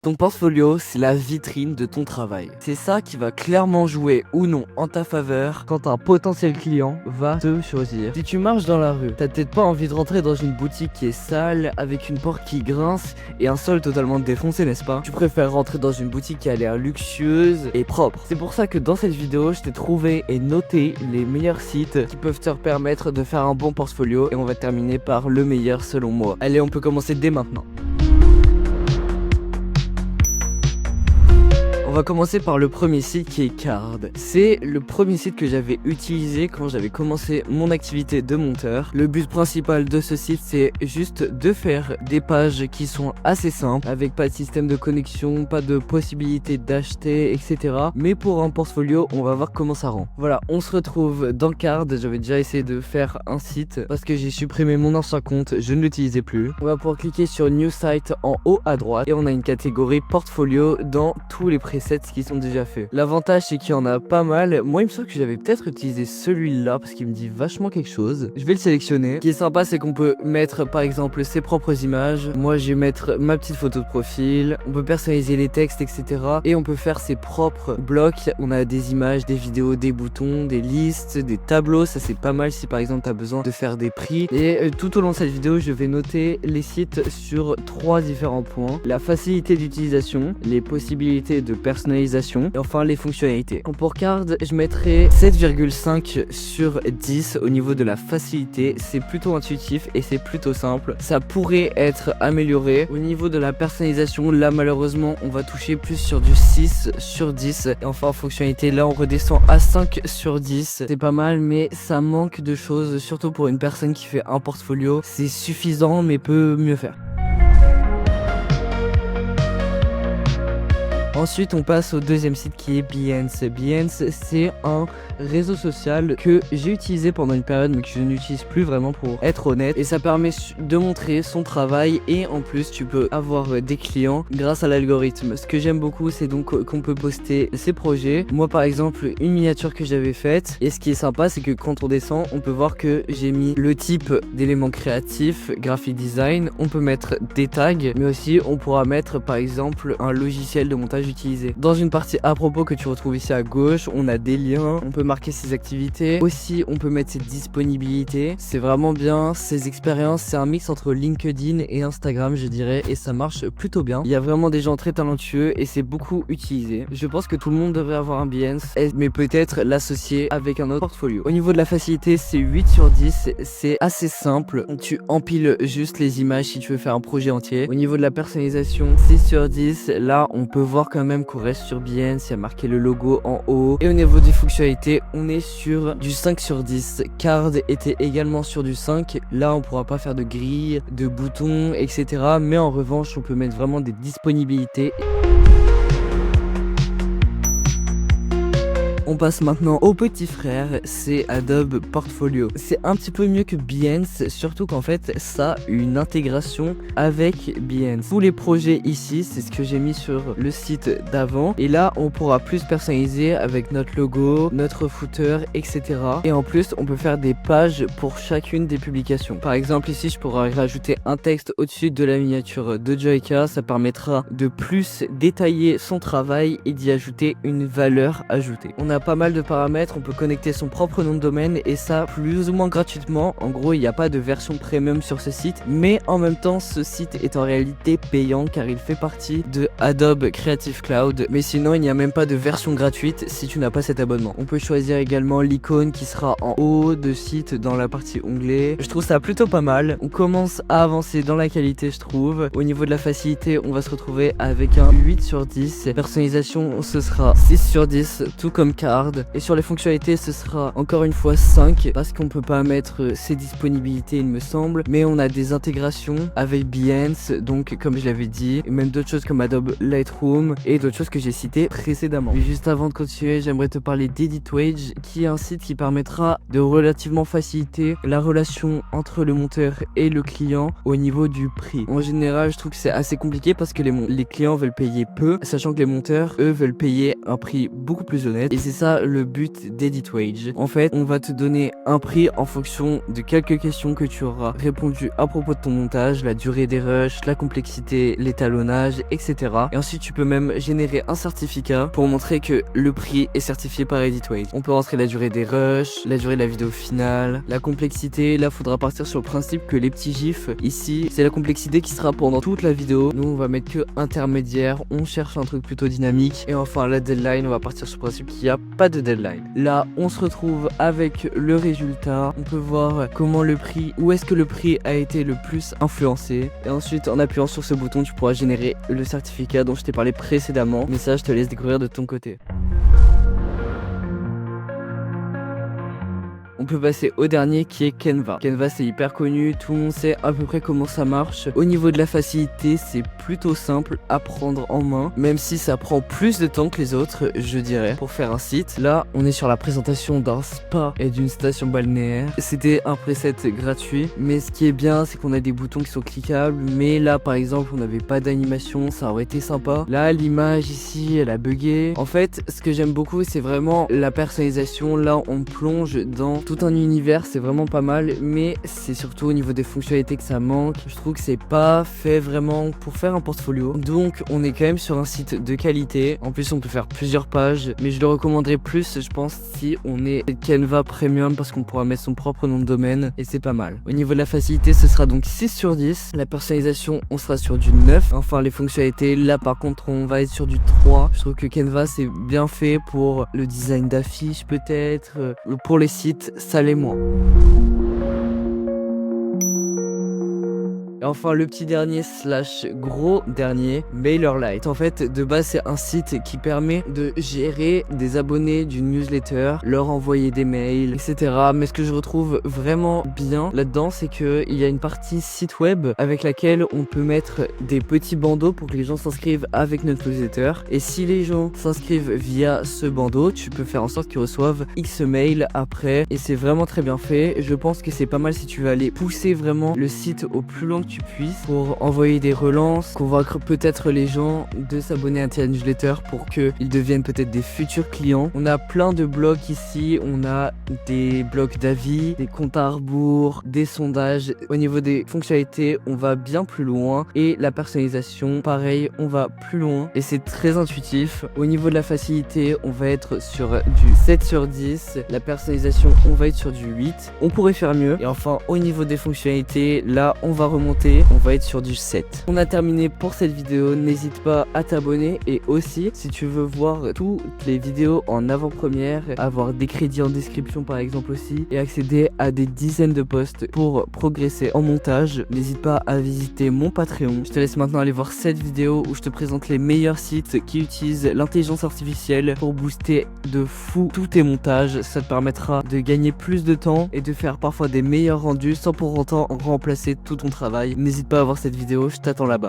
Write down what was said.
Ton portfolio, c'est la vitrine de ton travail. C'est ça qui va clairement jouer ou non en ta faveur quand un potentiel client va te choisir. Si tu marches dans la rue, t'as peut-être pas envie de rentrer dans une boutique qui est sale, avec une porte qui grince et un sol totalement défoncé, n'est-ce pas? Tu préfères rentrer dans une boutique qui a l'air luxueuse et propre. C'est pour ça que dans cette vidéo, je t'ai trouvé et noté les meilleurs sites qui peuvent te permettre de faire un bon portfolio et on va terminer par le meilleur selon moi. Allez, on peut commencer dès maintenant. On va commencer par le premier site qui est Card. C'est le premier site que j'avais utilisé quand j'avais commencé mon activité de monteur. Le but principal de ce site, c'est juste de faire des pages qui sont assez simples, avec pas de système de connexion, pas de possibilité d'acheter, etc. Mais pour un portfolio, on va voir comment ça rend. Voilà, on se retrouve dans Card. J'avais déjà essayé de faire un site parce que j'ai supprimé mon ancien compte, je ne l'utilisais plus. On va pouvoir cliquer sur New Site en haut à droite et on a une catégorie portfolio dans tous les presets qui sont déjà faits. L'avantage, c'est qu'il y en a pas mal. Moi, il me semble que j'avais peut-être utilisé celui-là parce qu'il me dit vachement quelque chose. Je vais le sélectionner. Ce qui est sympa, c'est qu'on peut mettre par exemple ses propres images. Moi, je vais mettre ma petite photo de profil. On peut personnaliser les textes, etc. Et on peut faire ses propres blocs. On a des images, des vidéos, des boutons, des listes, des tableaux. Ça, c'est pas mal si par exemple tu as besoin de faire des prix. Et tout au long de cette vidéo, je vais noter les sites sur 3 différents points: la facilité d'utilisation, les possibilités de personnalisation et enfin les fonctionnalités. Pour Card, je mettrai 7,5 sur 10 au niveau de la facilité. C'est plutôt intuitif et c'est plutôt simple. Ça pourrait être amélioré. Au niveau de la personnalisation, là malheureusement on va toucher plus sur du 6 sur 10. Et enfin en fonctionnalité, là on redescend à 5 sur 10. C'est pas mal, mais ça manque de choses, surtout pour une personne qui fait un portfolio. C'est suffisant mais peut mieux faire. Ensuite, on passe au deuxième site qui est Behance. Behance, c'est un réseau social que j'ai utilisé pendant une période mais que je n'utilise plus vraiment pour être honnête. Et ça permet de montrer son travail et en plus, tu peux avoir des clients grâce à l'algorithme. Ce que j'aime beaucoup, c'est donc qu'on peut poster ses projets. Moi, par exemple, une miniature que j'avais faite. Et ce qui est sympa, c'est que quand on descend, on peut voir que j'ai mis le type d'éléments créatifs, graphic design. On peut mettre des tags, mais aussi on pourra mettre par exemple un logiciel de montage utilisé. Dans une partie à propos que tu retrouves ici à gauche, on a des liens, on peut marquer ses activités. Aussi, on peut mettre ses disponibilités. C'est vraiment bien, ses expériences. C'est un mix entre LinkedIn et Instagram, je dirais, et ça marche plutôt bien. Il y a vraiment des gens très talentueux et c'est beaucoup utilisé. Je pense que tout le monde devrait avoir un Behance, mais peut-être l'associer avec un autre portfolio. Au niveau de la facilité, c'est 8 sur 10. C'est assez simple. Tu empiles juste les images si tu veux faire un projet entier. Au niveau de la personnalisation, 6 sur 10. Là, on peut voir quand même qu'on reste sur Behance, il y a marqué le logo en haut. Et au niveau des fonctionnalités, on est sur du 5 sur 10. Card était également sur du 5. Là, on pourra pas faire de grille, de boutons, etc. Mais en revanche, on peut mettre vraiment des disponibilités. On passe maintenant au petit frère, c'est Adobe Portfolio. C'est un petit peu mieux que Behance, surtout qu'en fait ça a une intégration avec Behance. Tous les projets ici, c'est ce que j'ai mis sur le site d'avant. Et là, on pourra plus personnaliser avec notre logo, notre footer, etc. Et en plus, on peut faire des pages pour chacune des publications. Par exemple, ici, je pourrais rajouter un texte au-dessus de la miniature de Joyka. Ça permettra de plus détailler son travail et d'y ajouter une valeur ajoutée. On a pas mal de paramètres, on peut connecter son propre nom de domaine et ça plus ou moins gratuitement. En gros, il n'y a pas de version premium sur ce site, mais en même temps, ce site est en réalité payant car il fait partie de Adobe Creative Cloud. Mais sinon, il n'y a même pas de version gratuite si tu n'as pas cet abonnement. On peut choisir également l'icône qui sera en haut de site dans la partie onglet. Je trouve ça plutôt pas mal. On commence à avancer dans la qualité, je trouve. Au niveau de la facilité, on va se retrouver avec un 8 sur 10. Personnalisation, ce sera 6 sur 10, tout comme Card. Et sur les fonctionnalités, ce sera encore une fois 5 parce qu'on peut pas mettre ses disponibilités, il me semble, mais on a des intégrations avec Behance, donc comme je l'avais dit, et même d'autres choses comme Adobe Lightroom et d'autres choses que j'ai citées précédemment. Et juste avant de continuer, j'aimerais te parler d'EditWage, qui est un site qui permettra de relativement faciliter la relation entre le monteur et le client au niveau du prix. En général, je trouve que c'est assez compliqué parce que les clients veulent payer peu, sachant que les monteurs, eux, veulent payer un prix beaucoup plus honnête, et c'est ça le but d'EditWage. En fait, on va te donner un prix en fonction de quelques questions que tu auras répondu à propos de ton montage, la durée des rushs, la complexité, l'étalonnage, etc. Et ensuite, tu peux même générer un certificat pour montrer que le prix est certifié par EditWage. On peut rentrer la durée des rushs, la durée de la vidéo finale, la complexité. Là, faudra partir sur le principe que les petits gifs, ici, c'est la complexité qui sera pendant toute la vidéo. Nous, on va mettre que intermédiaire. On cherche un truc plutôt dynamique. Et enfin, la deadline, on va partir sur le principe qu'il n'y a pas de deadline. Là, on se retrouve avec le résultat. On peut voir comment le prix, où est-ce que le prix a été le plus influencé. Et ensuite, en appuyant sur ce bouton, tu pourras générer le certificat dont je t'ai parlé précédemment. Mais ça, je te laisse découvrir de ton côté. On peut passer au dernier qui est Canva. Canva, c'est hyper connu, tout le monde sait à peu près comment ça marche. Au niveau de la facilité, c'est plutôt simple à prendre en main, même si ça prend plus de temps que les autres, je dirais, pour faire un site. Là, on est sur la présentation d'un spa et d'une station balnéaire. C'était un preset gratuit, mais ce qui est bien, c'est qu'on a des boutons qui sont cliquables, mais là, par exemple, on n'avait pas d'animation, ça aurait été sympa. Là, l'image ici, elle a bugué. En fait, ce que j'aime beaucoup, c'est vraiment la personnalisation. Là, on plonge dans tout un univers, c'est vraiment pas mal, mais c'est surtout au niveau des fonctionnalités que ça manque. Je trouve que c'est pas fait vraiment pour faire un portfolio, donc on est quand même sur un site de qualité. En plus, on peut faire plusieurs pages, mais je le recommanderais plus, je pense, si on est Canva Premium, parce qu'on pourra mettre son propre nom de domaine et c'est pas mal. Au niveau de la facilité, ce sera donc 6 sur 10. La personnalisation, on sera sur du 9. Enfin, les fonctionnalités, là par contre, on va être sur du 3. Je trouve que Canva, c'est bien fait pour le design d'affiches peut-être, pour les sites, ça l'est moins. Et enfin, le petit dernier slash gros dernier, MailerLite. En fait, de base, c'est un site qui permet de gérer des abonnés d'une newsletter, leur envoyer des mails, etc. Mais ce que je retrouve vraiment bien là-dedans, c'est qu'il y a une partie site web avec laquelle on peut mettre des petits bandeaux pour que les gens s'inscrivent avec notre newsletter. Et si les gens s'inscrivent via ce bandeau, tu peux faire en sorte qu'ils reçoivent X mails après. Et c'est vraiment très bien fait. Je pense que c'est pas mal si tu veux aller pousser vraiment le site au plus loin que tu puisses pour envoyer des relances, convaincre peut-être les gens de s'abonner à ta newsletter pour qu'ils deviennent peut-être des futurs clients. On a plein de blogs ici, on a des blogs d'avis, des comptes à rebours, des sondages. Au niveau des fonctionnalités, on va bien plus loin et la personnalisation, pareil, on va plus loin et c'est très intuitif. Au niveau de la facilité, on va être sur du 7 sur 10. La personnalisation, on va être sur du 8. On pourrait faire mieux. Et enfin, au niveau des fonctionnalités, là, on va remonter. On va être sur du 7. On a terminé pour cette vidéo. N'hésite pas à t'abonner et aussi, si tu veux voir toutes les vidéos en avant-première, avoir des crédits en description par exemple aussi et accéder à des dizaines de posts pour progresser en montage, n'hésite pas à visiter mon Patreon. Je te laisse maintenant aller voir cette vidéo où je te présente les meilleurs sites qui utilisent l'intelligence artificielle pour booster de fou tous tes montages. Ça te permettra de gagner plus de temps et de faire parfois des meilleurs rendus sans pour autant remplacer tout ton travail. N'hésite pas à voir cette vidéo, je t'attends là-bas.